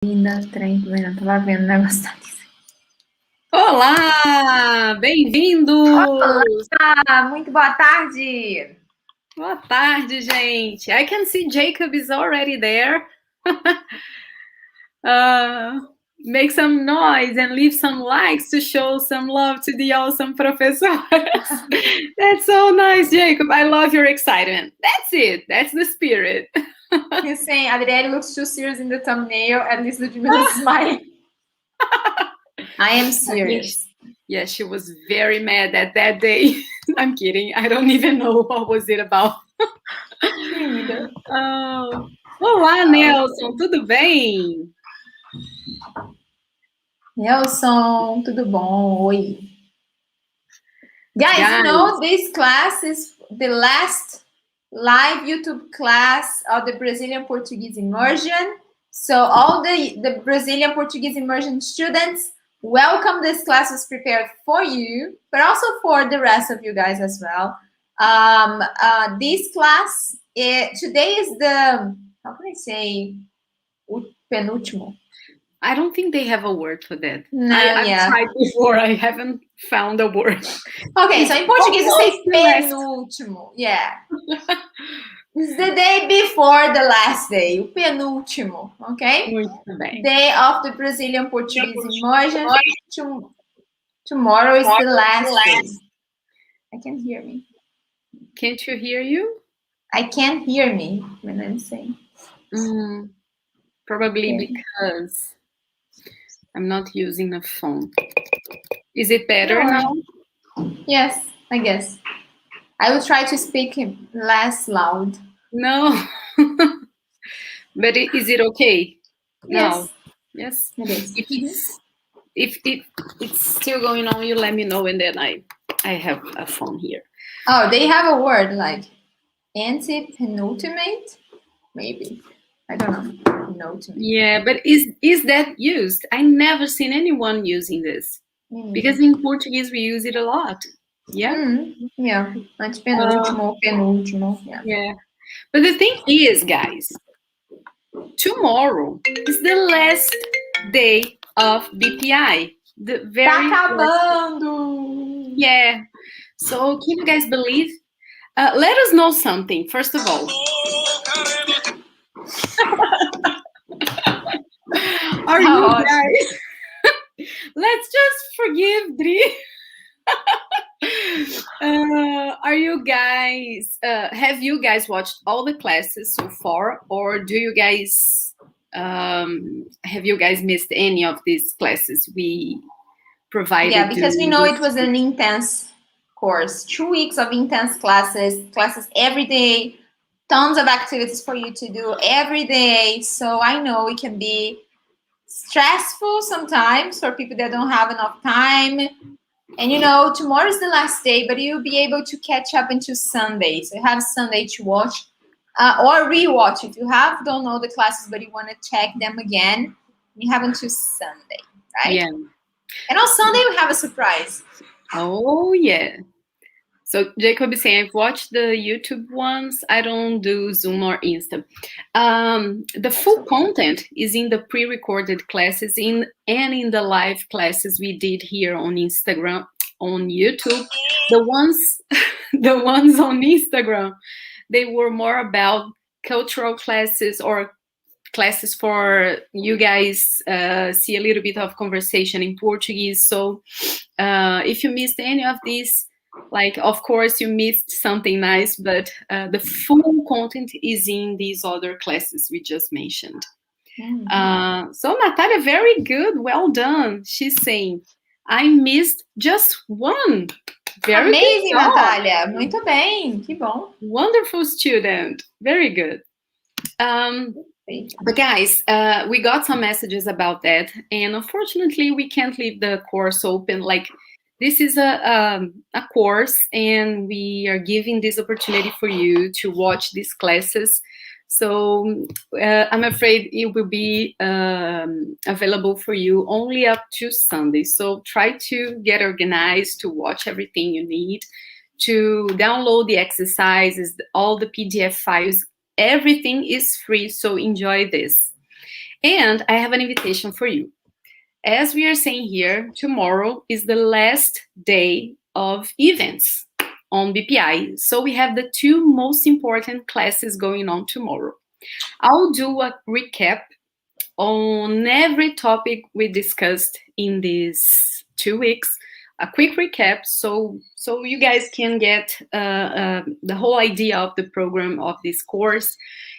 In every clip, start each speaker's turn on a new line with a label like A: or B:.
A: Linda, trem, tava vendo o negócio da Lisa.
B: Olá, bem-vindos!
A: Olá, muito boa tarde!
B: Boa tarde, gente. I can see Jacob is already there. Make some noise and leave some likes to show some love to the awesome professors. That's so nice, Jacob. I love your excitement. That's it. That's the spirit.
A: You're saying Adriele looks too serious in the thumbnail, at least Ludmilla is smiling. I am serious.
B: Yeah, she was very mad at that day. I'm kidding. I don't even know what was it about. Olá, Nelson. Tudo bem?
A: Nelson, tudo bom? Oi. Guys, you know this class is the last live YouTube class of the Brazilian Portuguese immersion. So all the Brazilian Portuguese immersion students, welcome. This class is prepared for you, but also for the rest of you guys as well. This class, today is the, how can I say, penúltimo?
B: I don't think they have a word for that.
A: No,
B: I've tried before. I haven't found a word.
A: Okay, so in Portuguese you say penúltimo. Yeah. It's the day before the last day, o penúltimo, okay?
B: Muito bem.
A: Day of the Brazilian Portuguese immersion. Tomorrow is the last day. I can't hear me.
B: Can't you hear you?
A: I can't hear me when I'm saying.
B: Probably because I'm not using a phone. Is it better now?
A: Yes, I guess. I will try to speak less loud.
B: No. But is it okay?
A: Yes.
B: No. Yes?
A: It is.
B: If it's still going on, you let me know, and then I have a phone here.
A: Oh, they have a word like anti-penultimate? Maybe. I don't know. Penultimate.
B: Yeah, but is that used? I never seen anyone using this. Because in Portuguese we use it a lot. Yeah?
A: Yeah. Antepenúltimo, penúltimo.
B: Yeah. But the thing is, guys, tomorrow is the last day of BPI. The very
A: tá acabando!
B: Yeah. So can you guys believe? Let us know something, first of all. Are you guys? Let's just forgive Dri. Are you guys? Have you guys watched all the classes so far, or do you guys? Have you guys missed any of these classes we provided?
A: Yeah, because we know it was an intense course. 2 weeks of intense classes every day, tons of activities for you to do every day. So I know it can be stressful sometimes for people that don't have enough time. And you know, tomorrow is the last day, but you'll be able to catch up until Sunday. So you have Sunday to watch or rewatch. If you don't know the classes, but you want to check them again, you have until Sunday, right?
B: Yeah.
A: And on Sunday, we have a surprise.
B: Oh, yeah. So Jacob is saying, I've watched the YouTube ones. I don't do Zoom or Insta. The full content is in the pre-recorded classes and in the live classes we did here on Instagram, on YouTube. The ones on Instagram, they were more about cultural classes or classes for you guys see a little bit of conversation in Portuguese. So if you missed any of these, like, of course, you missed something nice, but the full content is in these other classes we just mentioned. So Natalia, very good, well done. She's saying, I missed just one. Very
A: amazing, Natalia. Muito bem, que bom.
B: Wonderful student, very good. But guys, we got some messages about that, and unfortunately, we can't leave the course open. Like, this is a course, and we are giving this opportunity for you to watch these classes. So I'm afraid it will be available for you only up to Sunday. So try to get organized to watch everything you need, to download the exercises, all the PDF files. Everything is free, so enjoy this. And I have an invitation for you. As we are saying here, tomorrow is the last day of events on BPI. So we have the two most important classes going on tomorrow. I'll do a recap on every topic we discussed in these 2 weeks, a quick recap so you guys can get the whole idea of the program of this course,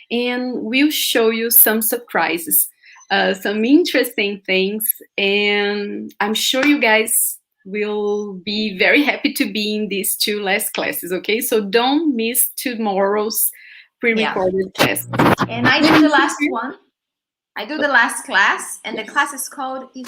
B: and we'll show you some surprises, some interesting things, and I'm sure you guys will be very happy to be in these two last classes. Okay, so don't miss tomorrow's pre-recorded class.
A: And I do the last one. I do the last class, and the class is called it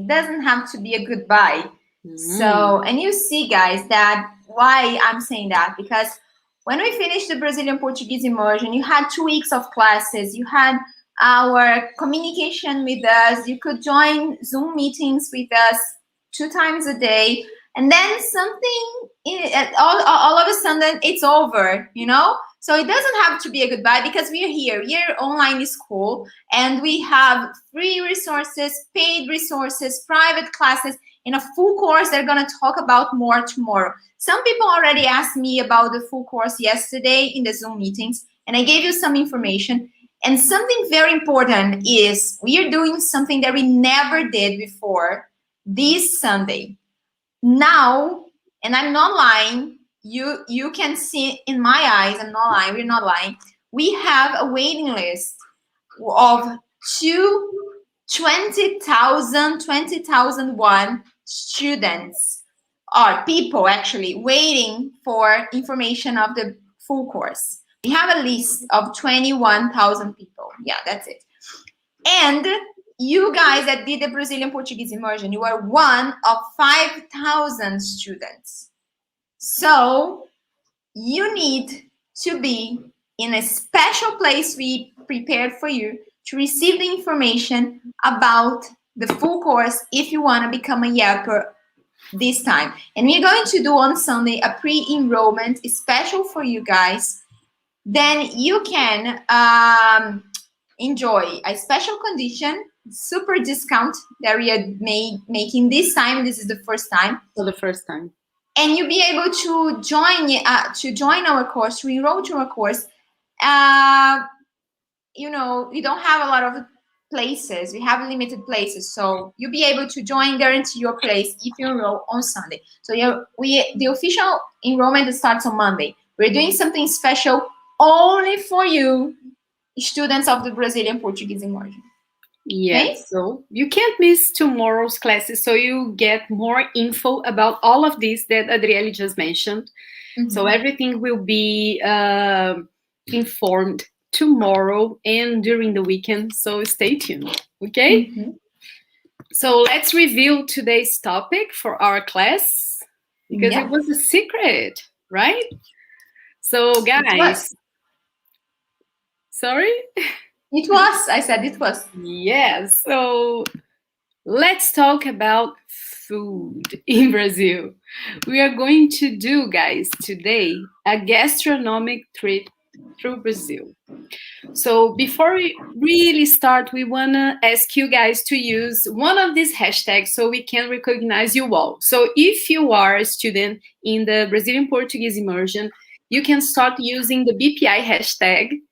A: doesn't have to be a goodbye. So, and you see, guys, that why I'm saying that, because when we finished the Brazilian Portuguese immersion, you had 2 weeks of classes, you had our communication with us, you could join Zoom meetings with us 2 times a day, and then all of a sudden it's over, you know? So it doesn't have to be a goodbye, because we are here. We are online school, and we have free resources, paid resources, private classes, in a full course they're going to talk about more tomorrow. Some people already asked me about the full course yesterday in the Zoom meetings, and I gave you some information. And something very important is we are doing something that we never did before this Sunday. Now, and I'm not lying, you can see in my eyes, I'm not lying, we're not lying. We have a waiting list of 20,001 students, or people actually, waiting for information of the full course. We have a list of 21,000 people. Yeah, that's it. And you guys that did the Brazilian Portuguese immersion, you are one of 5,000 students. So you need to be in a special place we prepared for you to receive the information about the full course if you want to become a Yapper this time. And we're going to do on Sunday a pre-enrollment special for you guys. Then you can enjoy a special condition, super discount that we are making this time. This is the first time.
B: For the first time.
A: And you'll be able to join our course, to enroll to our course. You know, we don't have a lot of places. We have limited places. So you'll be able to join, guarantee your place if you enroll on Sunday. So the official enrollment starts on Monday. We're doing something special only for you, students of the Brazilian Portuguese immersion.
B: Yes, okay? So you can't miss tomorrow's classes, so you get more info about all of this that Adriele just mentioned. Mm-hmm. So everything will be informed tomorrow and during the weekend, so stay tuned, okay? Mm-hmm. So let's reveal today's topic for our class, because it was a secret, right? So guys, sorry?
A: It was. I said it was.
B: Yes. So let's talk about food in Brazil. We are going to do, guys, today a gastronomic trip through Brazil. So before we really start, we want to ask you guys to use one of these hashtags so we can recognize you all. So if you are a student in the Brazilian Portuguese immersion, you can start using the BPI hashtag.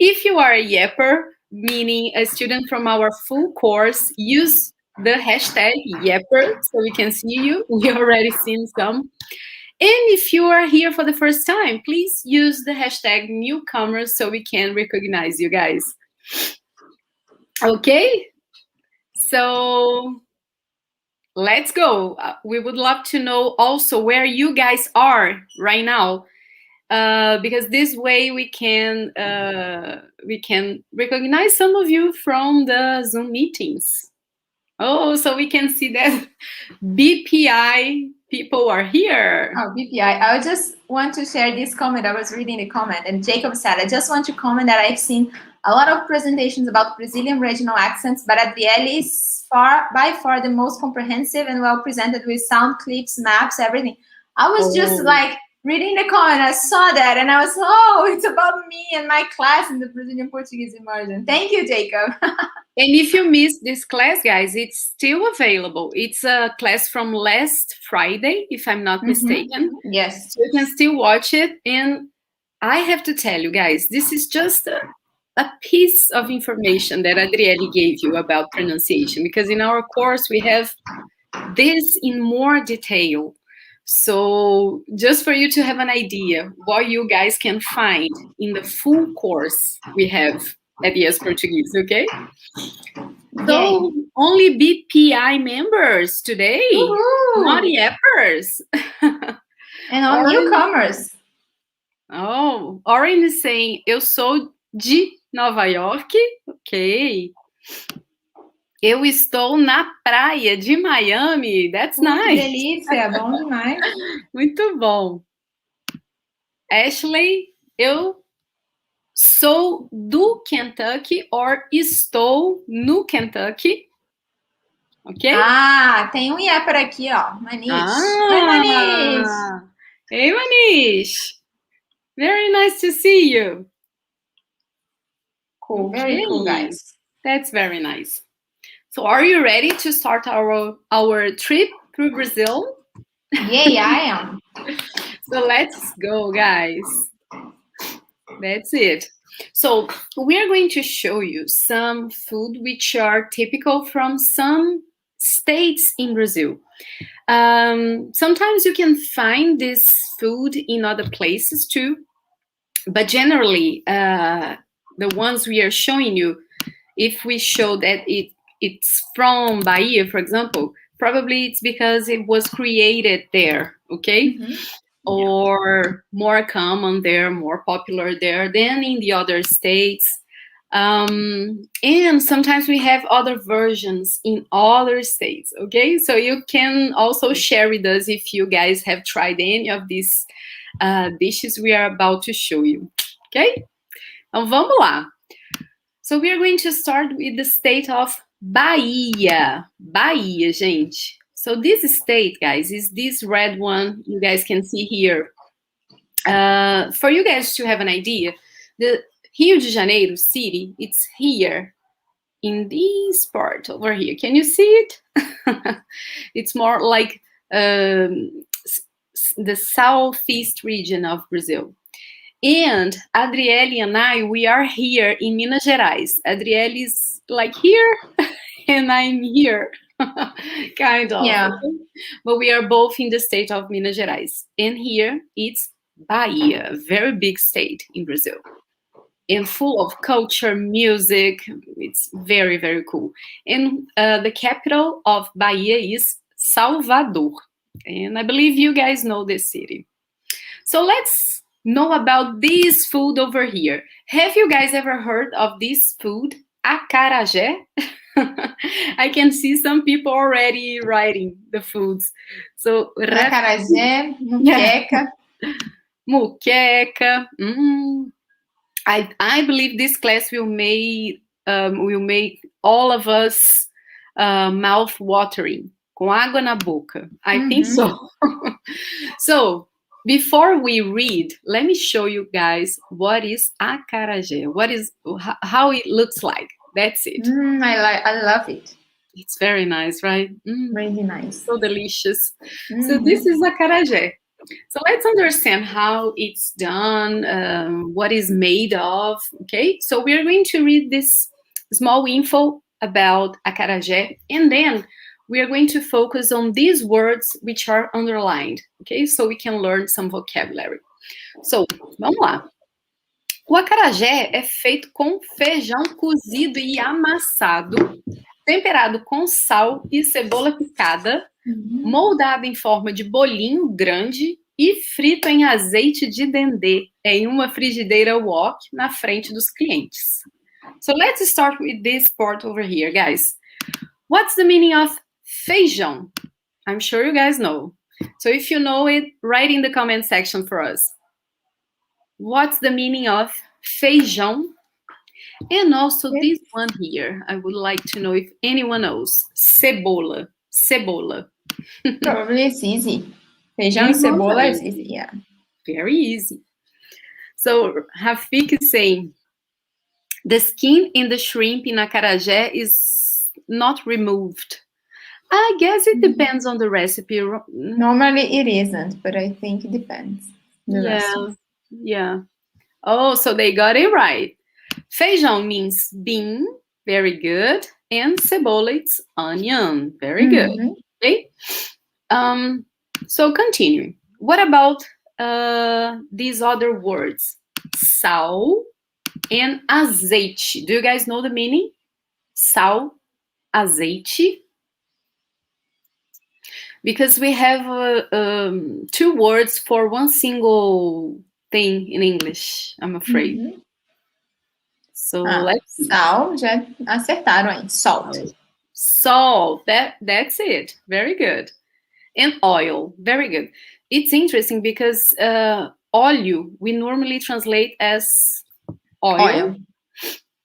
B: If you are a Yapper, meaning a student from our full course, use the hashtag Yapper so we can see you. We already seen some. And if you are here for the first time, please use the hashtag newcomers so we can recognize you guys. Okay? So let's go. We would love to know also where you guys are right now. Because this way we can recognize some of you from the Zoom meetings. Oh, so we can see that BPI people are here.
A: Oh, BPI. I just want to share this comment. I was reading the comment, and Jacob said, I just want to comment that I've seen a lot of presentations about Brazilian regional accents, but Adriele is by far the most comprehensive and well presented with sound clips, maps, everything. I was just like reading the comment, I saw that and I was, oh, it's about me and my class in the Brazilian Portuguese immersion. Thank you, Jacob.
B: And if you missed this class, guys, it's still available. It's a class from last Friday, if I'm not mistaken.
A: Yes.
B: So you can still watch it. And I have to tell you, guys, this is just a piece of information that Adriele gave you about pronunciation, because in our course we have this in more detail. So just for you to have an idea what you guys can find in the full course we have at Yes Portuguese, okay? So only BPI members today, not yappers.
A: And all newcomers.
B: Oh, Oren is saying, eu sou de Nova York. Ok. Eu estou na praia de Miami. That's nice.
A: Que delícia, bom demais.
B: Muito bom. Ashley, eu sou do Kentucky or estou no Kentucky. Ok?
A: Ah, tem um yapper aqui, ó. Manish. Oi, Manish.
B: Hey, Manish. Very nice to see you.
A: Cool, very cool, guys.
B: That's very nice. So are you ready to start our trip through Brazil?
A: Yay, I am.
B: So let's go, guys. That's it. So we are going to show you some food which are typical from some states in Brazil. Sometimes you can find this food in other places too, but generally the ones we are showing you, if we show that it's from Bahia, for example, probably it's because it was created there, okay? Or more common there, more popular there than in the other states. And sometimes we have other versions in other states, okay? So you can also share with us if you guys have tried any of these dishes we are about to show you, okay? Então vamos lá. So we are going to start with the state of Bahia. Bahia, gente. So this state, guys, is this red one you guys can see here. For you guys to have an idea, the Rio de Janeiro city, it's here in this part over here. Can you see it? It's more like the southeast region of Brazil. And Adriele and I, we are here in Minas Gerais. Adriele is like here, and I'm here, kind of.
A: Yeah.
B: But we are both in the state of Minas Gerais. And here it's Bahia, a very big state in Brazil. And full of culture, music. It's very, very cool. And the capital of Bahia is Salvador. And I believe you guys know this city. So let's know about this food over here. Have you guys ever heard of this food, acarajé? I can see some people already writing the foods. So
A: acarajé, moqueca.
B: Moqueca. I believe this class will make all of us mouth watering, com água na boca. I think so. So before we read, let me show you guys what is acarajé. How it looks like. That's it.
A: I love it.
B: It's very nice, right?
A: Really nice.
B: So delicious. So this is acarajé. So let's understand how it's done, what is made of, okay? So we're going to read this small info about acarajé, and then we are going to focus on these words which are underlined, okay? So we can learn some vocabulary. So, vamos lá. O acarajé é feito com feijão cozido e amassado, temperado com sal e cebola picada, moldado em forma de bolinho grande e frito em azeite de dendê em uma frigideira wok na frente dos clientes. So let's start with this part over here, guys. What's the meaning of feijão? I'm sure you guys know. So if you know it, write in the comment section for us. What's the meaning of feijão? And also this one here, I would like to know if anyone knows. Cebola. Cebola.
A: Probably it's easy. Feijão e cebola is easy, yeah.
B: Very easy. So Rafiq is saying, the skin in the shrimp in acarajé is not removed. I guess it depends on the recipe.
A: Normally it isn't, but I think it depends.
B: Yeah. Oh, so they got it right. Feijão means bean, very good. And cebola, it's onion, very good. Okay. So continuing. What about these other words? Sal and azeite. Do you guys know the meaning? Sal, azeite. Because we have two words for one single thing in English, I'm afraid. So let's see.
A: Sal, já acertaram aí. Salt.
B: Salt, that's it. Very good. And oil, very good. It's interesting because óleo we normally translate as oil.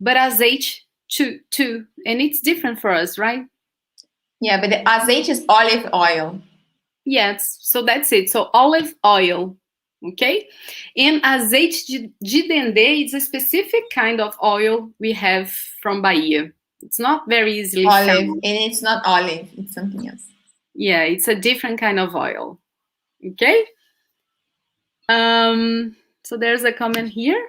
B: But azeite too, and it's different for us, right?
A: Yeah, but the azeite is olive oil.
B: Yes, so that's it. So olive oil, okay? And azeite de dendê is a specific kind of oil we have from Bahia. It's not very easily
A: found.
B: And
A: it's not olive, it's something else.
B: Yeah, it's a different kind of oil, okay? So there's a comment here.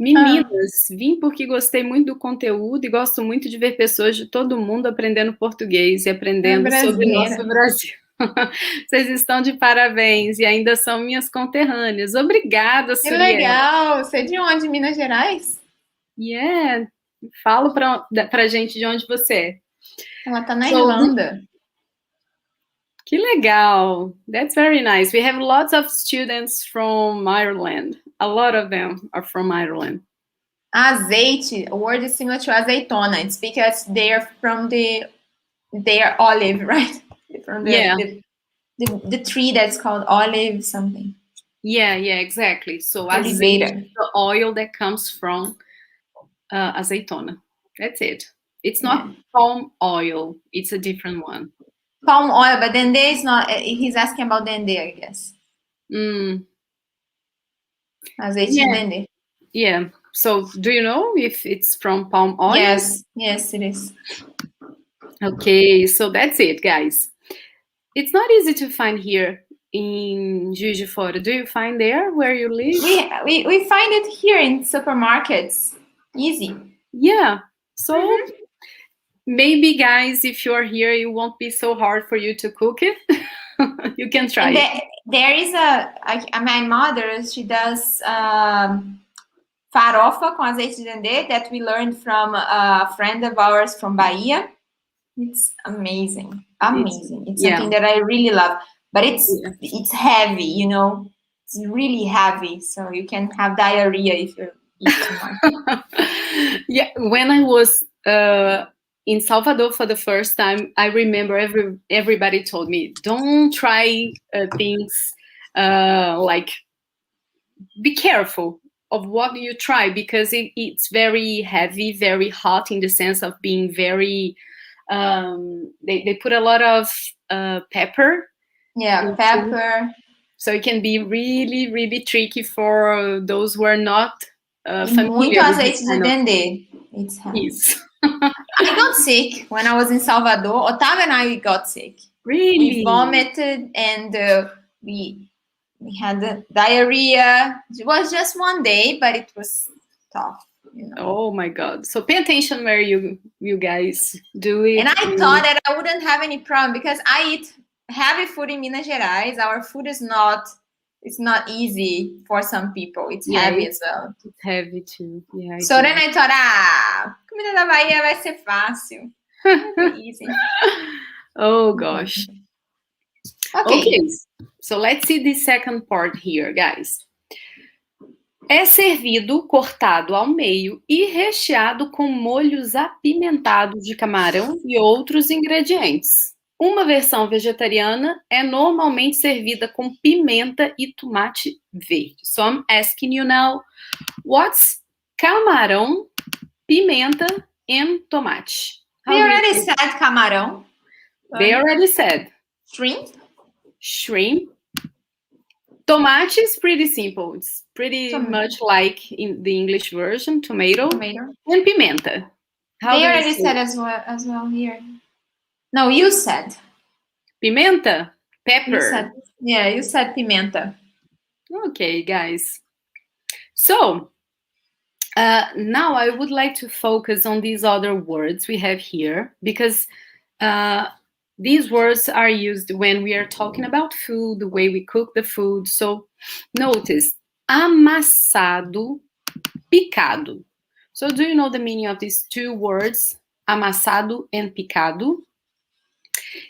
B: Meninas, vim porque gostei muito do conteúdo e gosto muito de ver pessoas de todo mundo aprendendo português e aprendendo sobre o nosso Brasil. Vocês estão de parabéns e ainda são minhas conterrâneas. Obrigada, Suriel.
A: Que legal! Você é de onde? Minas Gerais?
B: Yeah. Fala pra gente de onde você é.
A: Ela tá na Irlanda.
B: Que legal. That's very nice. We have lots of students from Ireland. A lot of them are from Ireland.
A: Azeite, a word is similar to azeitona. It's because they're from they are olive, right? From the tree that's called olive something. Yeah,
B: exactly. So azeite is the oil that comes from azeitona. That's it. It's not palm oil. It's a different one.
A: Palm oil, but dendê is not. He's asking about dendê, I guess. Azeite de dendê.
B: Yeah. So, do you know if it's from palm oil?
A: Yes, it is.
B: Okay, so that's it, guys. It's not easy to find here in Juiz de Fora. Do you find there where you live?
A: We find it here in supermarkets. Easy.
B: Yeah. So maybe, guys, if you're here, it won't be so hard for you to cook it. You can try it.
A: There is my mother, she does farofa com azeite de dendê that we learned from a friend of ours from Bahia. It's amazing. It's something that I really love. But it's heavy, you know. It's really heavy, so you can have diarrhea if you eat too much.
B: Yeah, when I was in Salvador for the first time, I remember everybody told me, don't try things like, be careful of what you try, because it's very heavy, very hot, in the sense of being very, they put a lot of pepper.
A: Yeah, pepper.
B: So it can be really, really tricky for those who are not familiar.
A: Muito azeite de dendê. It's heavy. I got sick when I was in Salvador. Otávio and I got sick.
B: Really?
A: We vomited and we had diarrhea. It was just one day, but it was tough. You know?
B: Oh my God! So pay attention where you guys do it.
A: And I thought that I wouldn't have any problem because I eat heavy food in Minas Gerais. Our food is not. It's not easy for some people. It's heavy as well.
B: It's heavy too. Yeah.
A: So then I thought, comida da Bahia vai ser fácil. Easy.
B: Oh gosh. Okay. So let's see the second part here, guys. É servido cortado ao meio e recheado com molhos apimentados de camarão e outros ingredientes. Uma versão vegetariana é normalmente servida com pimenta e tomate verde. So I'm asking you now, what's camarão, pimenta and tomate?
A: They already said camarão.
B: They already said.
A: Shrimp.
B: Shrimp. Tomate is pretty simple. It's pretty
A: Tomato.
B: much like in the English version, tomato.
A: Tomato.
B: And pimenta. How
A: They
B: do you
A: already
B: say
A: said
B: it?
A: as well here. No, you said.
B: Pimenta?
A: You
B: Pepper.
A: said. Yeah, you said pimenta.
B: Okay, guys. So, now I would like to focus on these other words we have here because these words are used when we are talking about food, the way we cook the food. So notice, amassado, picado. So do you know the meaning of these two words, amassado and picado?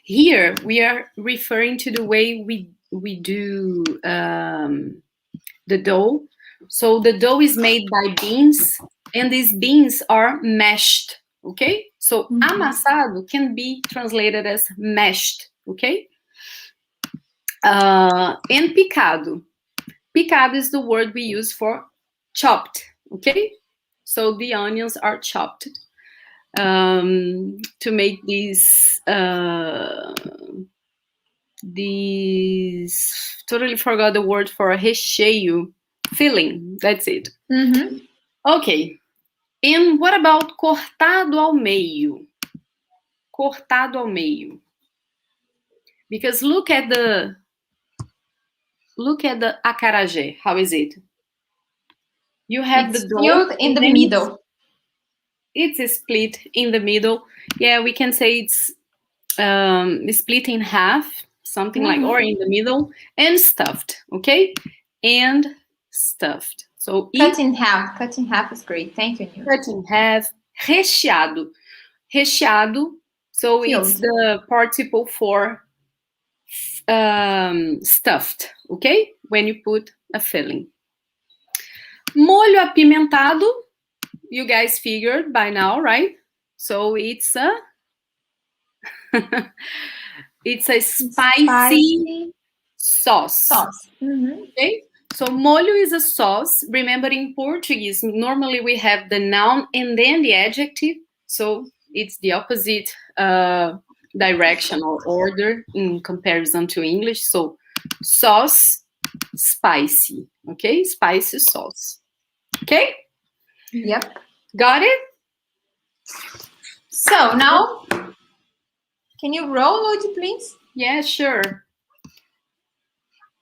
B: Here we are referring to the way we do the dough. So the dough is made by beans, and these beans are mashed. Okay, so amassado can be translated as mashed. Okay, and picado. Picado is the word we use for chopped. Okay, so the onions are chopped to make these totally forgot the word for recheio, filling. That's it. Okay. And what about cortado ao meio? Cortado ao meio. Because look at the acarajé. How is it? You have
A: It's
B: the dough
A: filled in the
B: then
A: middle.
B: It's split in the middle. Yeah, we can say it's split in half, something like, or in the middle, and stuffed. Okay, and stuffed. So
A: Cut in half. Cut in half is great. Thank you, Neil.
B: cut in half. Recheado. Recheado. So
A: Filled.
B: it's the participle for stuffed, okay? When you put a filling. Molho apimentado, you guys figured by now, right? So it's a it's a spicy sauce. Okay? So molho is a sauce. Remember, in Portuguese, normally we have the noun and then the adjective. So it's the opposite direction or order in comparison to English. So sauce, spicy. Okay, spicy sauce. Okay.
A: Yep.
B: Got it.
A: So now, can you roll, Ludi, please?
B: Yeah, sure.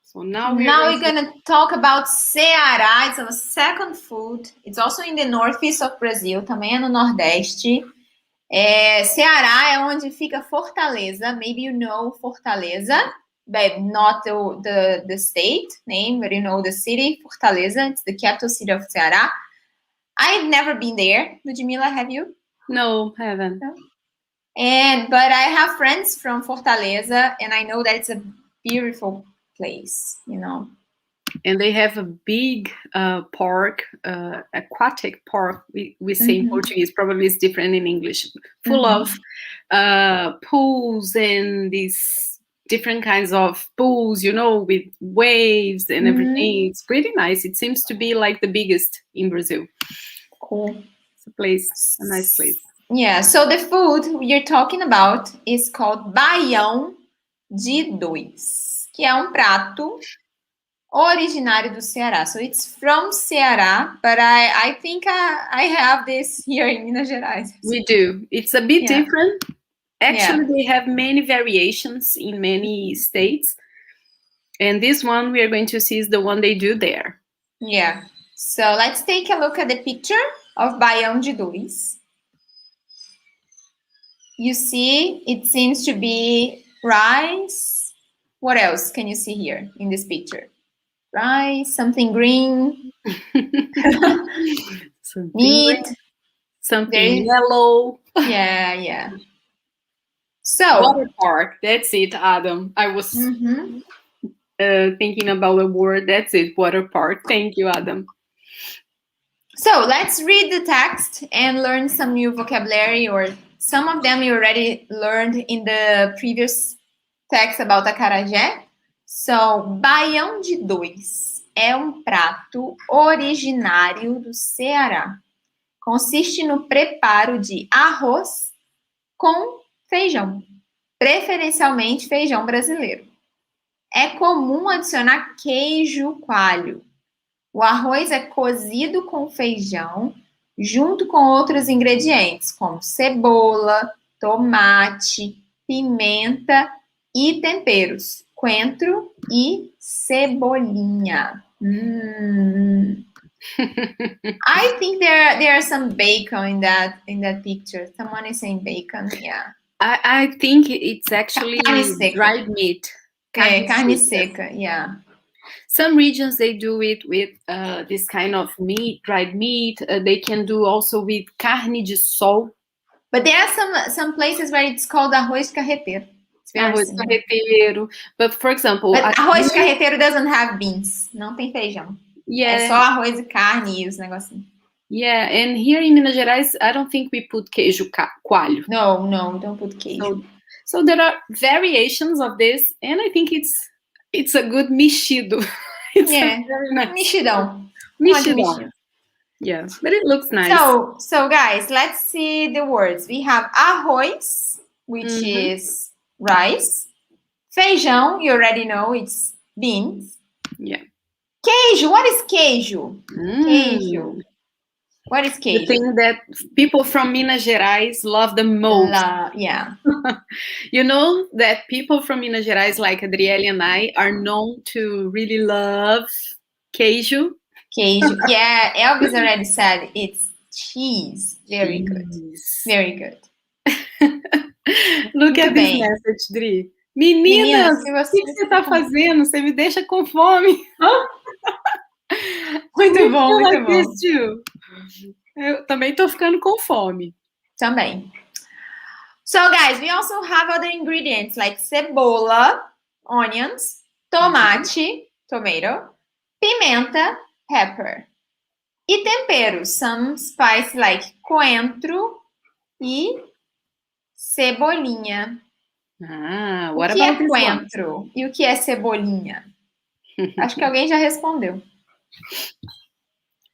B: So now
A: we're gonna talk about Ceará. It's our second food. It's also in the northeast of Brazil, também é no Nordeste. Ceará é onde fica Fortaleza. Maybe you know Fortaleza, but not the state name, but you know the city, Fortaleza. It's the capital city of Ceará. I've never been there. Ludmila, have you?
B: No, haven't.
A: No? But I have friends from Fortaleza, and I know that it's a beautiful place, you know.
B: And they have a big park, aquatic park, we say in Portuguese, probably it's different in English, full of pools and these different kinds of pools, you know, with waves and everything. It's pretty nice. It seems to be like the biggest in Brazil.
A: Cool.
B: It's a nice place.
A: Yeah, so the food you're talking about is called baião de dois, que é prato originário do Ceará. So it's from Ceará, but I think I have this here in Minas Gerais.
B: We do. It's a bit different. Actually, they have many variations in many states. And this one we are going to see is the one they do there. Yeah.
A: So let's take a look at the picture of baião de dois. You see, it seems to be rice. What else can you see here in this picture? Rice, something green,
B: something
A: meat,
B: green, something yellow.
A: Yeah. So
B: water park. That's it, Adam. I was thinking about a word. That's it, water park. Thank you, Adam.
A: So let's read the text and learn some new vocabulary, or some of them you already learned in the previous text about acarajé. So, baião de dois é prato originário do Ceará. Consiste no preparo de arroz com feijão, preferencialmente feijão brasileiro. É comum adicionar queijo coalho. O arroz é cozido com feijão, junto com outros ingredientes, como cebola, tomate, pimenta e temperos, coentro e cebolinha. I think there are some bacon in that picture. Someone is saying bacon, yeah.
B: I think it's actually
A: Carne seca.
B: dried meat.
A: Carne seca, yeah.
B: Some regions they do it with this kind of meat, dried meat. They can do also with carne de sol.
A: But there are some places where it's called arroz carreteiro. It's very
B: Arroz
A: similar.
B: carreteiro. But for example,
A: But arroz carreteiro doesn't have beans. Não tem feijão.
B: Yeah.
A: É só arroz e carne e os negocinhos.
B: Yeah, and here in Minas Gerais, I don't think we put queijo coalho.
A: No, we don't put queijo.
B: So there are variations of this, and I think it's a good mexido. It's very nice.
A: Mexidão.
B: Mexidão. Yeah, but it looks nice.
A: So guys, let's see the words. We have arroz, which is rice. Feijão, you already know, it's beans.
B: Yeah.
A: Queijo, what is queijo? Queijo. What is queijo?
B: The thing that people from Minas Gerais love the most.
A: Yeah.
B: You know that people from Minas Gerais, like Adriele and I, are known to really love queijo.
A: Queijo. Yeah, Elvis already said it's cheese. Very good. Very good.
B: Look at this message, Dri. Meninas, o que você tá fazendo? Você me deixa com fome.
A: Muito bom, muito bom.
B: Eu também tô ficando com fome.
A: Também. So, guys, we also have other ingredients like cebola, onions, tomate, tomato, pimenta, pepper. E temperos, some spice like coentro e cebolinha.
B: What
A: o que
B: about
A: é coentro e o que é cebolinha? Acho que alguém já respondeu.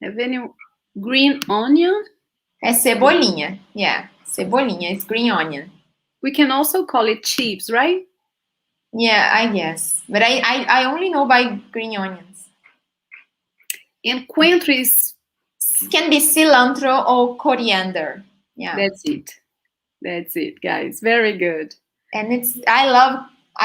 B: Have any green onion?
A: É cebolinha. Yeah, cebolinha. It's green onion.
B: We can also call it chips, right?
A: Yeah, I guess. But I only know by green onions.
B: And coentro is...
A: Can be cilantro or coriander. Yeah.
B: That's it. That's it, guys. Very good.
A: And I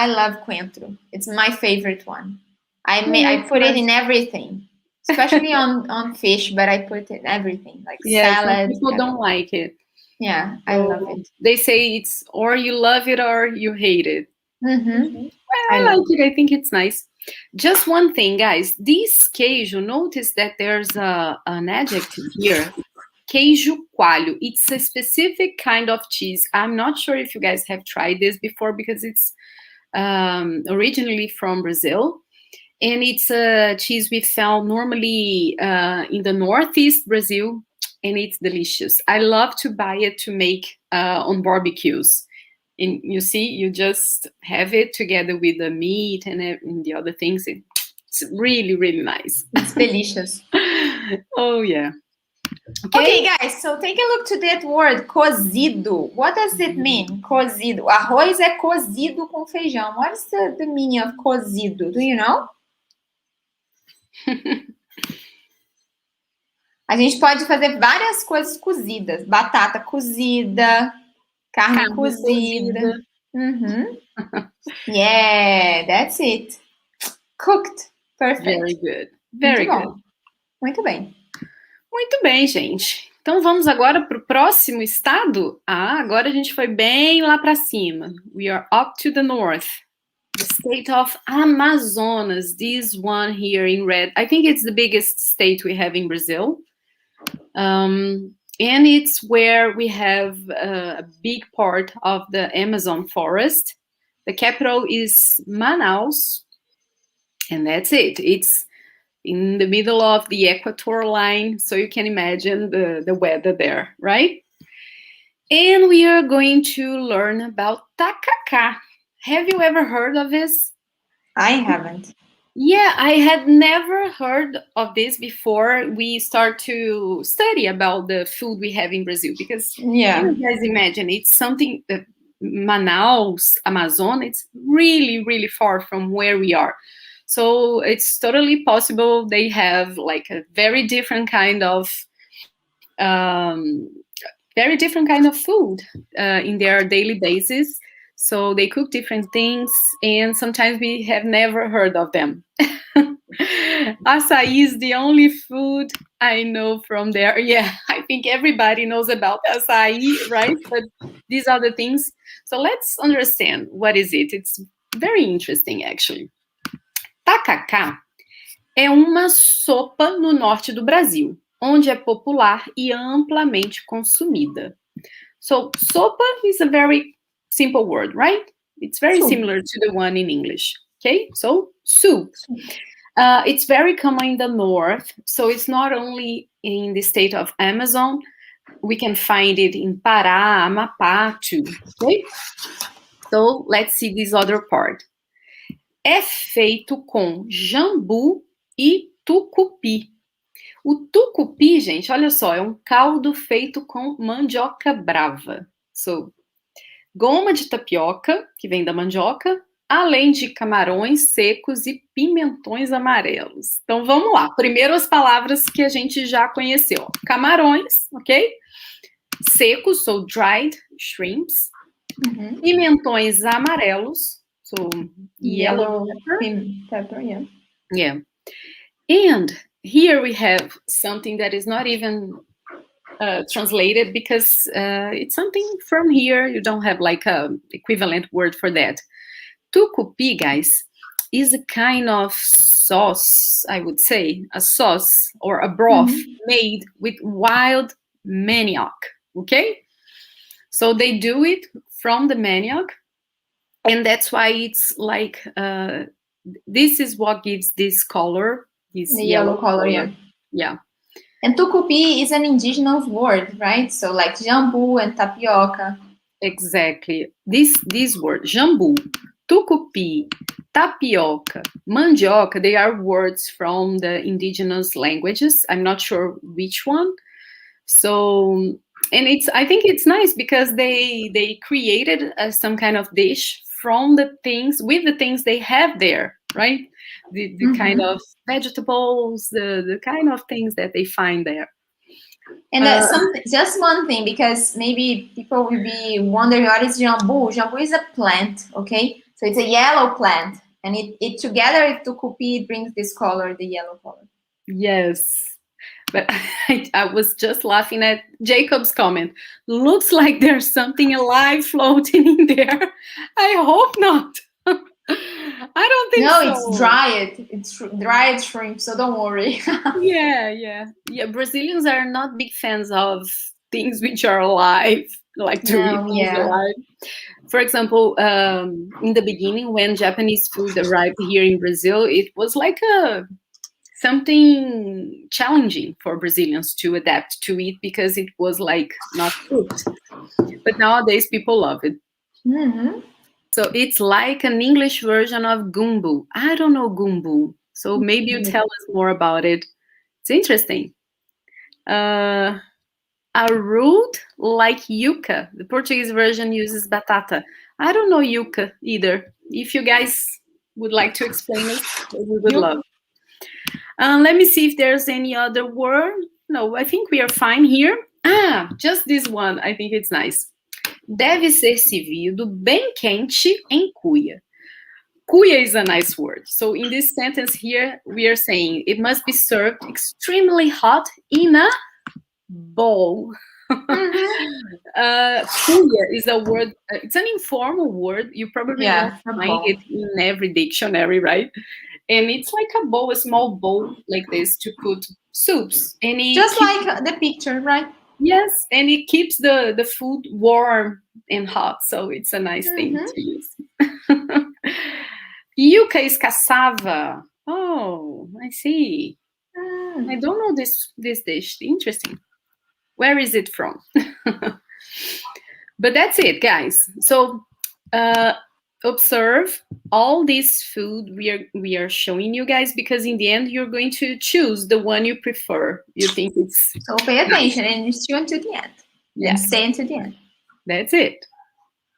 A: love coentro. It's my favorite one. I put it in everything, especially on fish, but I put it in everything, like salad.
B: People don't like it.
A: Yeah, I love it.
B: They say it's or you love it or you hate it.
A: I
B: like it. I think it's nice. Just one thing, guys. This queijo, notice that there's an adjective here. Queijo coalho. It's a specific kind of cheese. I'm not sure if you guys have tried this before because it's originally from Brazil. And it's a cheese we found normally in the Northeast Brazil. And it's delicious. I love to buy it to make on barbecues. And you see, you just have it together with the meat and the other things. It's really, really nice.
A: It's delicious.
B: Oh, yeah.
A: Okay, guys, so take a look to that word, cozido. What does it mean, cozido? Arroz é cozido com feijão. What is the meaning of cozido? Do you know? A gente pode fazer várias coisas cozidas. Batata cozida, carne cozida. Yeah, that's it. Cooked. Perfect.
B: Very good. Very good.
A: Muito bem.
B: Muito bem, gente. Então vamos agora para o próximo estado. Agora a gente foi bem lá para cima. We are up to the north. The state of Amazonas. This one here in red. I think it's the biggest state we have in Brazil. And it's where we have a big part of the Amazon forest. The capital is Manaus. And that's it. It's in the middle of the equator line, so you can imagine the weather there, right? And we are going to learn about tacacá. Have you ever heard of this?
A: I haven't.
B: Yeah, I had never heard of this before we start to study about the food we have in Brazil, because you guys imagine it's something that Manaus, Amazon, it's really, really far from where we are. So it's totally possible they have like a very different kind of food in their daily basis. So they cook different things, and sometimes we have never heard of them. Açaí is the only food I know from there. Yeah, I think everybody knows about açaí, right? But these are the things. So let's understand what is it. It's very interesting, actually. Tacacá é uma sopa no norte do Brasil, onde é popular e amplamente consumida. So, sopa is a very simple word, right? It's very
A: Soup.
B: similar to the one in English. Okay, so soup. It's very common in the north, so it's not only in the state of Amazon. We can find it in Pará, Amapá too. Okay? So let's see this other part. É feito com jambu e tucupi. O tucupi, gente, olha só, é um caldo feito com mandioca brava. So, goma de tapioca, que vem da mandioca, além de camarões secos e pimentões amarelos. Então, vamos lá. Primeiro as palavras que a gente já conheceu. Camarões, ok? Secos, so dried shrimps.
A: Mhm.
B: Pimentões amarelos, so yellow
A: pepper, yeah.
B: Yeah. And here we have something that is not even translated because it's something from here. You don't have like a equivalent word for that. Tucupi, guys, is a kind of sauce, I would say, a sauce or a broth made with wild manioc, okay? So they do it from the manioc, and that's why it's like, this is what gives this color, this
A: The yellow color, yeah.
B: Yeah.
A: And tucupi is an indigenous word, right? So like jambu and tapioca.
B: Exactly. This word, jambu, tucupi, tapioca, mandioca, they are words from the indigenous languages. I'm not sure which one. So, and I think it's nice because they created some kind of dish from the things, with the things they have there, right? The kind of vegetables, the kind of things that they find there.
A: And just one thing, because maybe people will be wondering what is jambu. Jambu is a plant, okay? So it's a yellow plant, and it together with tucupi, it brings this color, the yellow color.
B: Yes. But I was just laughing at Jacob's comment. Looks like there's something alive floating in there. I hope not. I don't think so.
A: No, it's dried. It's dried shrimp, so don't worry.
B: Yeah. Brazilians are not big fans of things which are alive, like to eat things alive. For example, in the beginning, when Japanese food arrived here in Brazil, it was like something challenging for Brazilians to adapt to it because it was like not cooked. But nowadays, people love it. So it's like an English version of gumbo. I don't know gumbo. So maybe you tell us more about it. It's interesting. A root like yuca. The Portuguese version uses batata. I don't know yuca either. If you guys would like to explain it, we would love. Let me see if there's any other word. No, I think we are fine here. Just this one. I think it's nice. Deve ser servido bem quente em cuia. Cuia is a nice word. So in this sentence here, we are saying it must be served extremely hot in a bowl. Cuia is a word. It's an informal word. You probably won't find it in every dictionary, right? And it's like a bowl, a small bowl like this to put soups. And
A: just like the picture, right?
B: Yes, and it keeps the food warm and hot, so it's a nice thing to use. Yuca is cassava. Oh, I see. I don't know this dish. Interesting. Where is it from? But that's it, guys. So observe all this food we are showing you guys, because in the end you're going to choose the one you prefer. You think it's
A: so pay attention and tune to the end.
B: Yes.
A: And stay until the end.
B: That's it.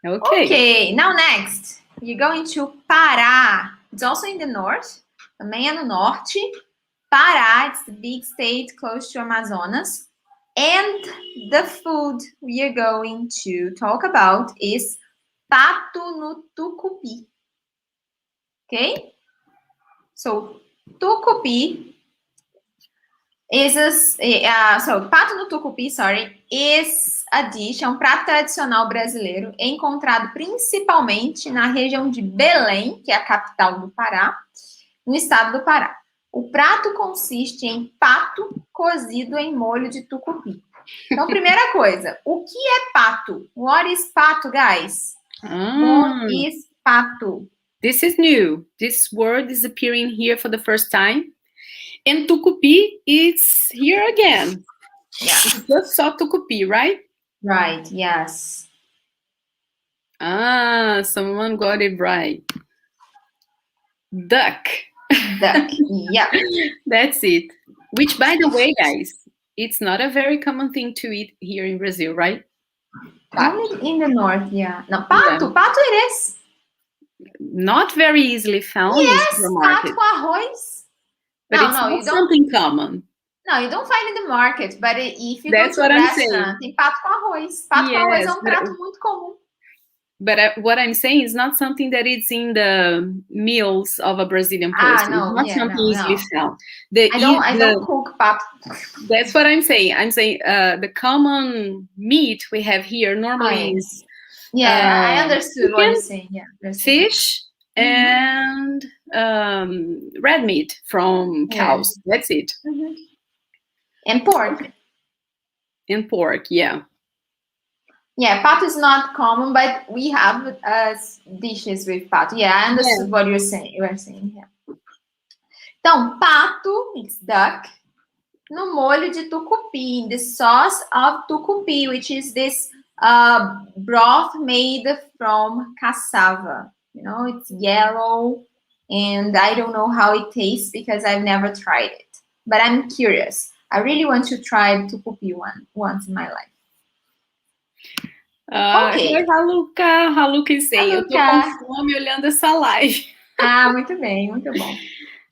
B: Okay.
A: Now next, you're going to Pará. It's also in the north. Também é no norte. Pará, it's the big state close to Amazonas. And the food we are going to talk about is pato no tucupi. Okay? So, tucupi is pato no tucupi, is a dish, é um prato tradicional brasileiro, encontrado principalmente na região de Belém, que é a capital do Pará, no estado do Pará. O prato consiste em pato cozido em molho de tucupi. Então, primeira coisa, o que é pato? What is pato, guys? What is pato?
B: This is new. This word is appearing here for the first time. And tucupi is here again.
A: Yeah.
B: You just saw tucupi, right?
A: Right, yes.
B: Someone got it right. Duck.
A: Duck, yeah.
B: That's it. Which, by the way, guys, it's not a very common thing to eat here in Brazil, right?
A: Only in the north, yeah. No, pato, pato it is.
B: Not very easily found in
A: Yes,
B: the market.
A: pato com arroz.
B: But it's not something common.
A: No, you don't find in the market, but if you
B: That's
A: go to a
B: what I'm
A: restaurant, tem pato com arroz. Pato com arroz é um prato muito comum.
B: But what I'm saying is not something that is in the meals of a Brazilian person.
A: No,
B: it's not something easily found.
A: I don't cook pato.
B: That's what I'm saying. I'm saying the common meat we have here normally is...
A: Yeah, I understood what you're saying. Yeah,
B: fish and red meat from cows. That's it.
A: Mm-hmm. And pork.
B: And pork, yeah.
A: Yeah, pato is not common, but we have dishes with pato. Yeah, I understood what you're saying. You were saying, yeah. Então, pato, it's duck, no molho de tucupi, in the sauce of tucupi, which is this broth made from cassava. You know, it's yellow, and I don't know how it tastes because I've never tried it. But I'm curious. I really want to try tucupi once in my life.
B: Ok. Raluca is saying, eu tô com fome olhando essa live.
A: Muito bem, muito bom.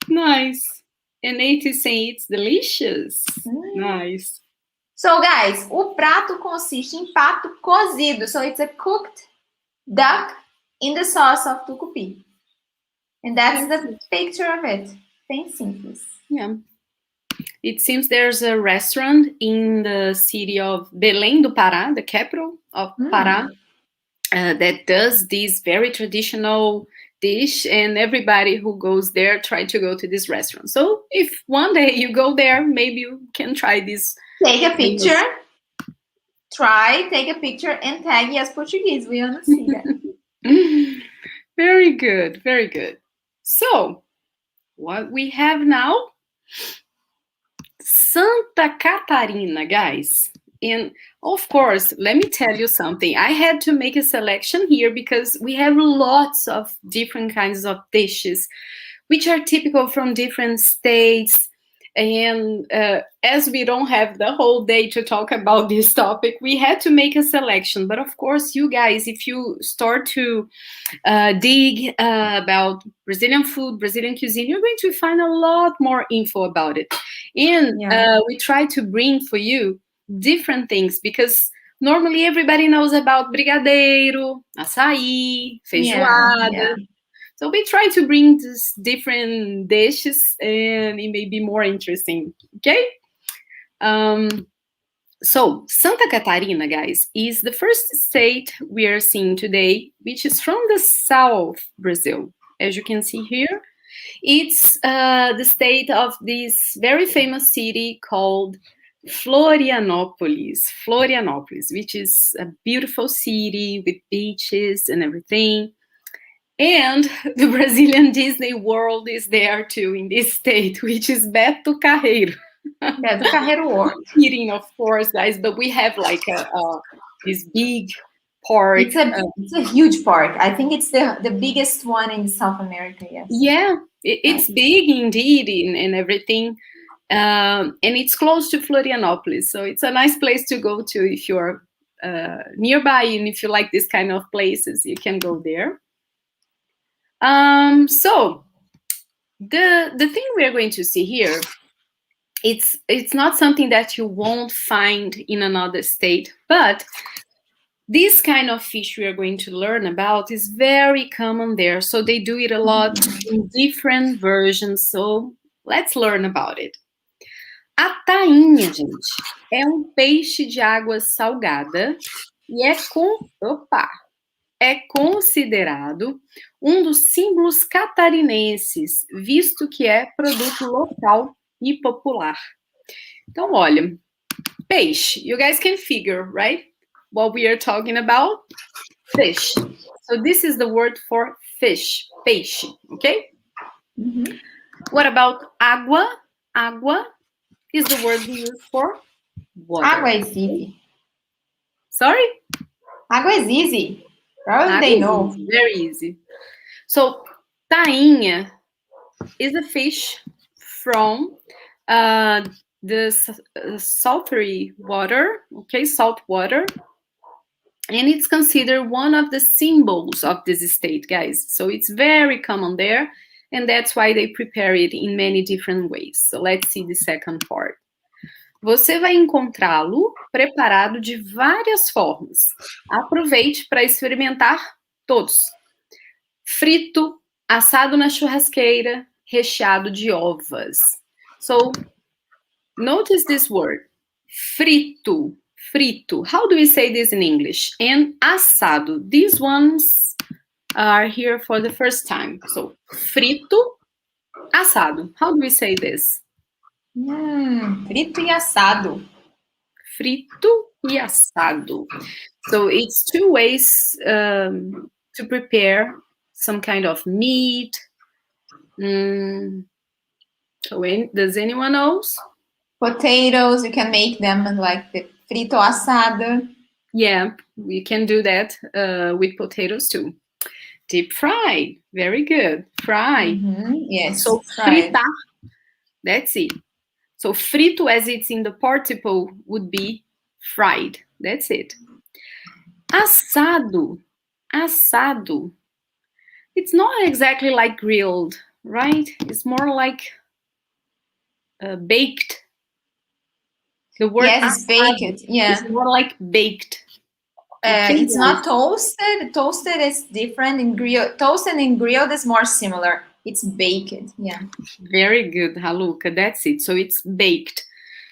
B: Nice. And Nate is saying it's delicious. Nice.
A: So, guys, o prato consiste em pato cozido. So, it's a cooked duck in the sauce of tucupi. And that's the picture of it. Bem simples.
B: Yeah. It seems there's a restaurant in the city of Belém do Pará, the capital of Pará, that does this very traditional dish, and everybody who goes there try to go to this restaurant. So if one day you go there, maybe you can try this.
A: Take a picture. Take a picture and tag us Portuguese. We want to see that.
B: Very good, very good. So what we have now, Santa Catarina, guys. And of course, let me tell you something. I had to make a selection here because we have lots of different kinds of dishes, which are typical from different states. And as we don't have the whole day to talk about this topic, we had to make a selection. But of course, you guys, if you start to dig about Brazilian food, Brazilian cuisine, you're going to find a lot more info about it. And we try to bring for you different things because normally everybody knows about brigadeiro, açaí, feijoada.
A: Yeah.
B: So we try to bring these different dishes and it may be more interesting, okay? So Santa Catarina, guys, is the first state we are seeing today, which is from the South Brazil. As you can see here, it's the state of this very famous city called Florianopolis, which is a beautiful city with beaches and everything. And the Brazilian Disney World is there too in this state, which is Beto Carreiro.
A: Beto Carreiro World.
B: Kidding, of course, guys, but we have like this big park.
A: It's a huge park. I think it's the biggest one in South America, yes.
B: Yeah, it's big indeed and everything. And it's close to Florianopolis, so it's a nice place to go to if you're nearby, and if you like this kind of places, you can go there. So the thing we're going to see here, it's not something that you won't find in another state, but this kind of fish we are going to learn about is very common there. So they do it a lot in different versions. So let's learn about it. A tainha, gente, é peixe de água salgada e é considerado dos símbolos catarinenses, visto que é produto local e popular. Então, olha, peixe. You guys can figure, right? What we are talking about? Fish. So this is the word for fish, peixe, okay? What about água? Água is the word we use for water.
A: Água is easy.
B: Sorry?
A: Água is easy. Probably they know.
B: Easy, very easy. So, tainha is a fish from the salty water, okay, salt water. And it's considered one of the symbols of this state, guys. So it's very common there. And that's why they prepare it in many different ways. So let's see the second part. Você vai encontrá-lo preparado de várias formas. Aproveite para experimentar todos. Frito, assado na churrasqueira, recheado de ovas. So, notice this word. Frito. Frito. How do we say this in English? And assado. These ones are here for the first time. So, frito, assado. How do we say this?
A: Frito e assado.
B: Frito e assado. So it's two ways to prepare some kind of meat. So does anyone else?
A: Potatoes, you can make them like the frito assado.
B: Yeah, we can do that with potatoes too. Deep fried, very good. Fry.
A: Yes.
B: So
A: fried.
B: fritar, that's it. So frito, as it's in the participle, would be fried. That's it. Assado. Assado. It's not exactly like grilled, right? It's more like baked. The word
A: yes, it's baked. Yeah.
B: It's more like baked.
A: It's not toasted. Toasted is different. In grilled, toasted and grilled is more similar. It's baked. Yeah.
B: Very good, Haluka. That's it. So it's baked.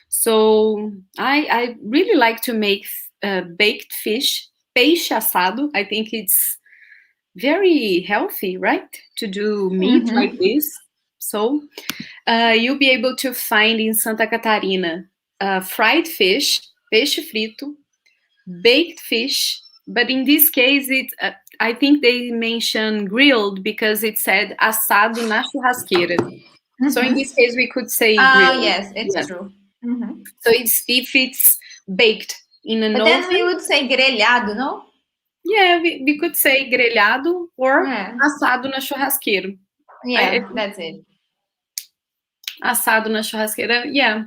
B: So I really like to make baked fish, peixe assado. I think it's very healthy, right? To do meat like this. So you'll be able to find in Santa Catarina fried fish, peixe frito, baked fish, but in this case, I think they mentioned grilled because it said assado na churrasqueira. So in this case, we could say grilled.
A: Yes, it's true.
B: So if it's baked in an oven.
A: But then we would say grelhado, no?
B: Yeah, we could say grelhado or assado na churrasqueira.
A: Yeah, that's it.
B: Assado na churrasqueira, yeah.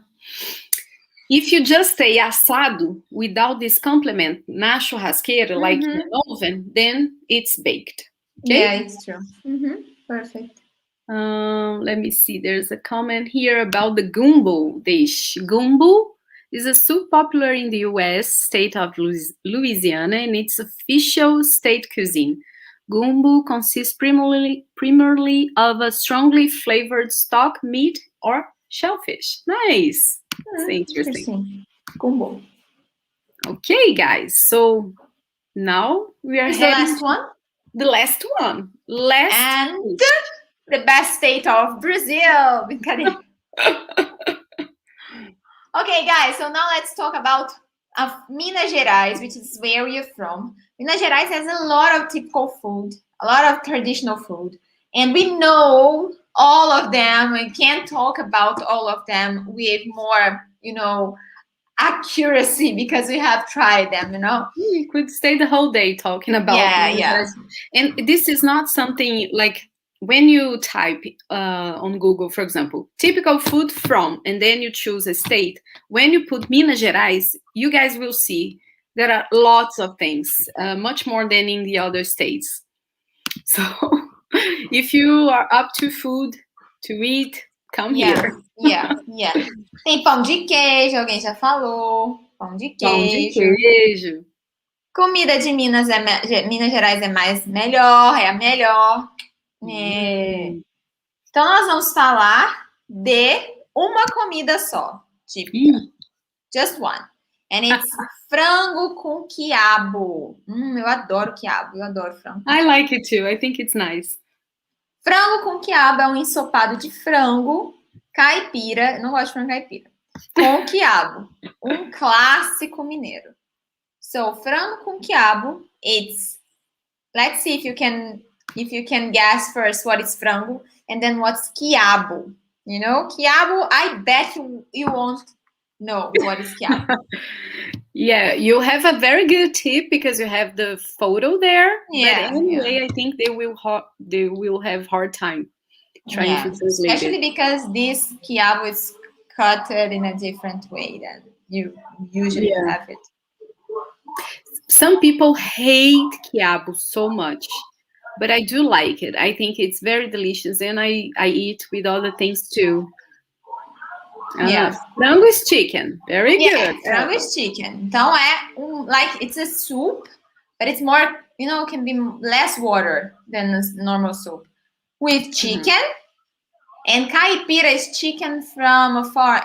B: If you just say assado without this complement, na churrasqueira, like in an oven, then it's baked. Okay?
A: Yeah, it's true. Perfect.
B: Let me see. There's a comment here about the gumbo dish. Gumbo is a soup popular in the U.S. state of Louisiana, and it's official state cuisine. Gumbo consists primarily of a strongly flavored stock, meat, or shellfish. Nice. That's interesting.
A: Gumbo.
B: Okay, guys. So now we are
A: heading the last one.
B: The last one.
A: And the best state of Brazil. Okay, guys. So now let's talk about Minas Gerais, which is where we're from. Minas Gerais has a lot of typical food, a lot of traditional food, and we know all of them. We can't talk about all of them with more, accuracy because we have tried them,
B: We could stay the whole day talking about
A: Yeah.
B: And this is not something like when you type on Google, for example, typical food from, and then you choose a state. When you put Minas Gerais, you guys will see there are lots of things, much more than in the other states. So if you are up to food to eat, come here.
A: Tem pão de queijo, alguém já falou. Pão de
B: Pão de
A: queijo.
B: queijo.
A: Comida de Minas Gerais é melhor, é a melhor. Então nós vamos falar de uma comida só, típica. Just one. And it's frango com quiabo. Eu adoro quiabo, eu adoro frango.
B: I like it too. I think it's nice.
A: Frango com quiabo é um ensopado de frango caipira. Não gosto de frango caipira. Com quiabo. Um clássico mineiro. So, frango com quiabo, it's... Let's see if you can guess first what is frango and then what's quiabo. You know, quiabo, I bet you won't know what is quiabo.
B: Yeah, you have a very good tip because you have the photo there.
A: Yeah.
B: But anyway, I think they will have hard time trying to translate
A: especially because this quiabo is cut in a different way than you usually have it.
B: Some people hate quiabo so much, but I do like it. I think it's very delicious, and I eat with other things too. Frango is chicken. Very good.
A: Frango is chicken. Então like it's a soup, but it's more, can be less water than a normal soup. With chicken, and caipira is chicken from a farm,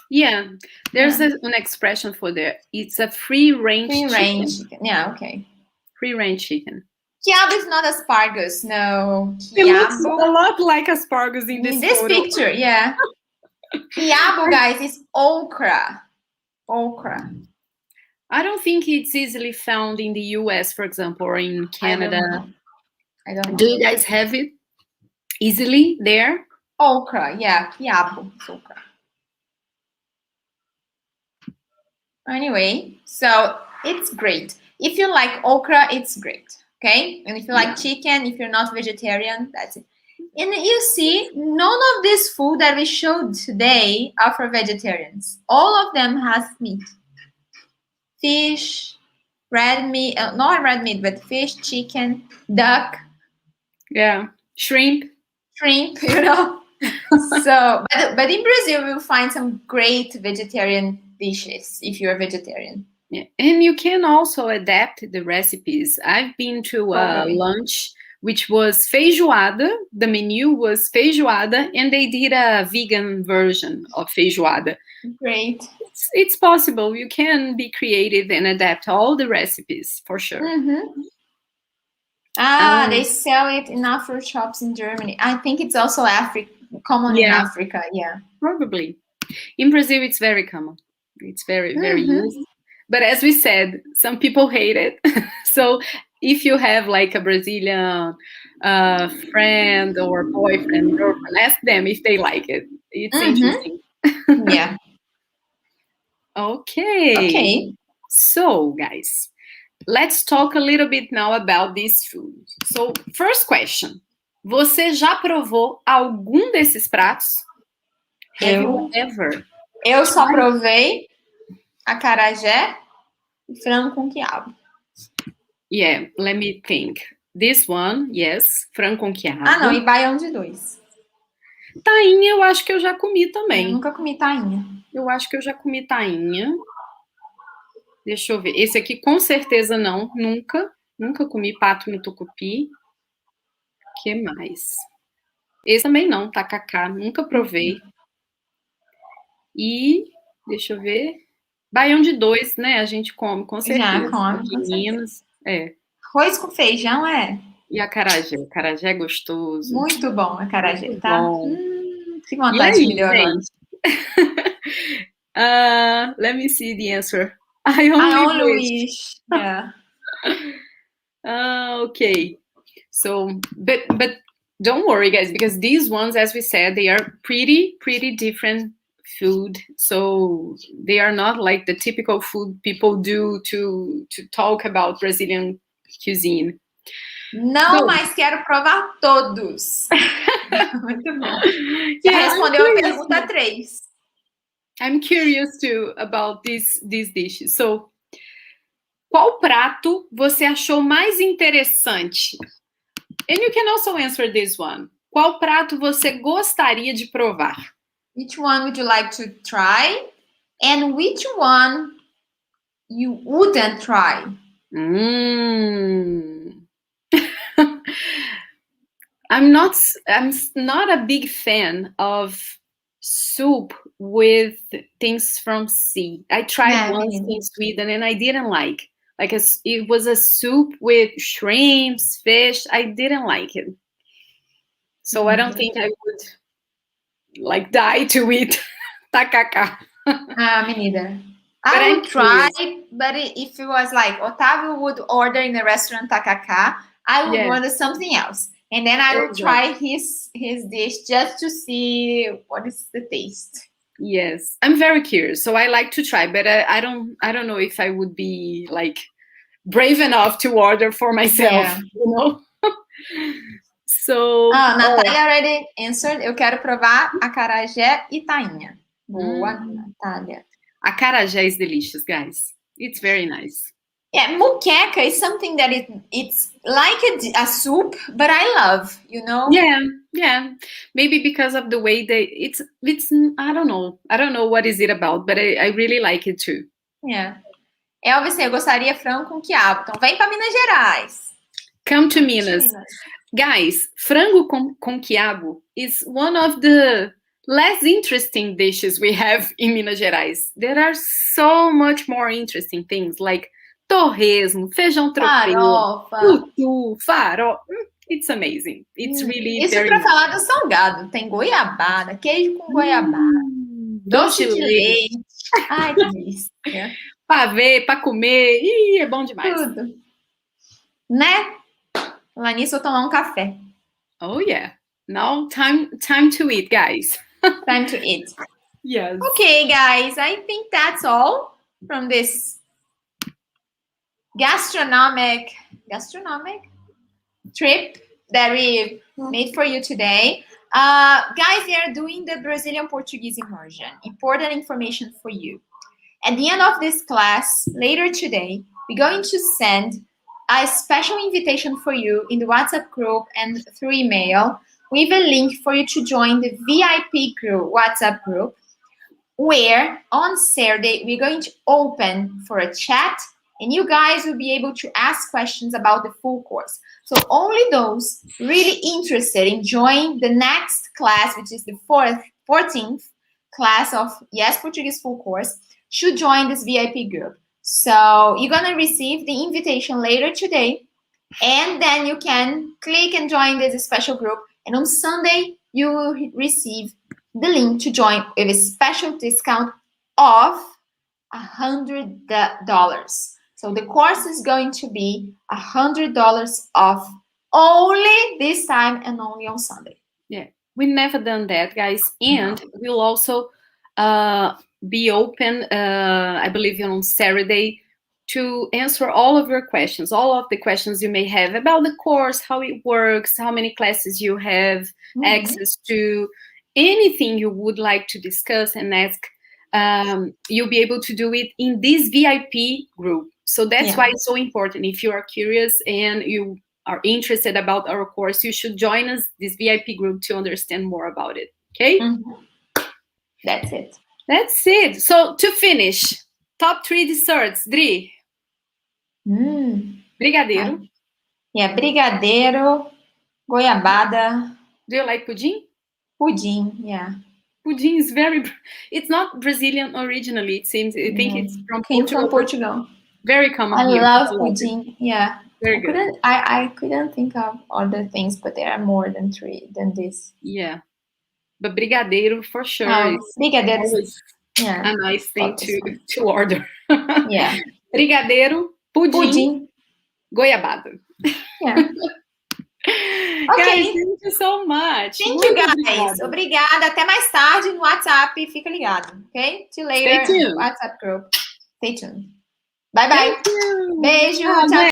B: Yeah, there's an expression for that. It's a free-range chicken.
A: Yeah, okay.
B: Free-range chicken.
A: Quiabo is not asparagus, no.
B: It looks a lot like asparagus in this photo.
A: Picture, yeah. Quiabo, guys, is okra. Okra.
B: I don't think it's easily found in the US, for example, or in Canada.
A: I don't know.
B: Do you guys have it easily there?
A: Okra, yeah. Quiabo is okra. Anyway, so it's great. If you like okra, it's great. Okay? And if you like chicken, if you're not vegetarian, that's it. And you see, none of this food that we showed today are for vegetarians. All of them has meat. Fish, red meat, not red meat, but fish, chicken, duck.
B: Yeah, shrimp,
A: So, but in Brazil, you'll find some great vegetarian dishes if you're a vegetarian.
B: Yeah. And you can also adapt the recipes. I've been to a lunch which was feijoada. The menu was feijoada, and they did a vegan version of feijoada.
A: Great.
B: It's possible. You can be creative and adapt all the recipes, for sure.
A: They sell it in Afro shops in Germany. I think it's also common in Africa. Yeah,
B: probably. In Brazil, it's very common. It's very, very used. But as we said, some people hate it. So if you have like a Brazilian friend or boyfriend, girlfriend, ask them if they like it. It's interesting.
A: Yeah.
B: Okay. So, guys, let's talk a little bit now about this food. So, first question. Você já provou algum desses pratos? Have you ever?
A: Eu só provei acarajé e frango com quiabo.
B: Yeah, let me think. This one, yes, frango com quiabo.
A: Não, e baião de dois.
B: Tainha, eu acho que eu já comi também.
A: Eu nunca comi tainha.
B: Eu acho que eu já comi tainha. Deixa eu ver. Esse aqui, com certeza, não. Nunca comi pato no tucupi. O que mais? Esse também não, tacacá. Nunca provei. E, deixa eu ver. Baião de dois, né? A gente come, com certeza.
A: Já come,
B: de Minas.
A: Arroz com feijão,
B: E acarajé. Acarajé é gostoso.
A: Muito bom, acarajé,
B: Muito
A: tá?
B: bom.
A: Que vontade de melhorar.
B: Let me see the answer. I only wish.
A: Yeah.
B: Okay. So, but don't worry, guys, because these ones, as we said, they are pretty different food. So they are not like the typical food people do to talk about Brazilian cuisine.
A: Não, mas quero provar todos. Muito bom. Já respondeu a pergunta 3.
B: I'm curious too about these dishes. So Qual prato você achou mais interessante? And you can also answer this one. Qual prato você gostaria de provar?
A: Which one would you like to try? And which one you wouldn't try?
B: I'm not a big fan of soup with things from sea. I tried once in Sweden and I didn't like. It was a soup with shrimps, fish. I didn't like it. So I don't think I would die to eat tacacá.
A: Me neither. I would try, but if it was like Otávio would order in a restaurant tacacá, I would order something else. And then I would try his dish just to see what is the taste.
B: Yes, I'm very curious, so I like to try, but I don't know if I would be like brave enough to order for myself, you know. So.
A: Natália already answered. Eu quero provar acarajé e tainha. Boa, Natália.
B: Acarajé is delicious, guys. It's very nice.
A: Yeah, moqueca is something that it's like a soup, but I love, you know?
B: Yeah. Maybe because of the way it's I don't know what is it about, but I really like it too.
A: Yeah. Elvis, eu gostaria frango com quiabo. Então vem para Minas Gerais.
B: Come to Minas. Guys, frango com quiabo is one of the less interesting dishes we have in Minas Gerais. There are so much more interesting things like torresmo, feijão tropeiro, tutu, farol. It's amazing. It's really
A: Isso para falar do salgado. Tem goiabada, queijo com goiabada, doce de leite. Ai, que delícia.
B: Para ver, para comer. Ih, é bom demais.
A: Tudo. Né? Lá nisso eu tomar um café.
B: Oh, yeah. Now, time to eat, guys.
A: Time to eat.
B: Yes.
A: Okay, guys. I think that's all from this gastronomic trip that we made for you today. Guys, they are doing the Brazilian Portuguese immersion. Important information for you. At the end of this class, later today, we're going to send a special invitation for you in the WhatsApp group and through email with a link for you to join the VIP group, WhatsApp group, where on Saturday we're going to open for a chat and you guys will be able to ask questions about the full course. So only those really interested in joining the next class, which is the 14th class of Yes Portuguese Full Course, should join this VIP group. So you're going to receive the invitation later today, and then you can click and join this special group. And on Sunday, you will receive the link to join with a special discount of $100. So the course is going to be $100 off only this time and only on Sunday.
B: Yeah, we've never done that, guys. And we'll also be open, I believe, on Saturday to answer all of your questions, all of the questions you may have about the course, how it works, how many classes you have access to, anything you would like to discuss and ask. You'll be able to do it in this VIP group. So that's why it's so important. If you are curious and you are interested about our course, you should join us, this VIP group, to understand more about it. Okay?
A: That's it.
B: That's it. So to finish, top 3 desserts, Dri. Brigadeiro.
A: Yeah, brigadeiro, goiabada.
B: Do you like pudim?
A: Pudim, yeah.
B: Pudim is it's not Brazilian originally, it seems. I think it's from
A: Portugal.
B: Very common
A: I
B: here.
A: love pudim, yeah.
B: Very good.
A: I couldn't think of other things, but there are more than 3 than this.
B: Yeah. But brigadeiro, for sure,
A: brigadeiro
B: is a nice thing to order.
A: Yeah.
B: Brigadeiro, pudim, goiabada.
A: Yeah.
B: Okay. Guys, thank you so much.
A: Thank you, guys. Obrigada. Até mais tarde no WhatsApp. Fica ligado, okay? See you later.
B: Stay tuned.
A: WhatsApp group. Stay tuned. Bye, bye. Beijo. Tchau.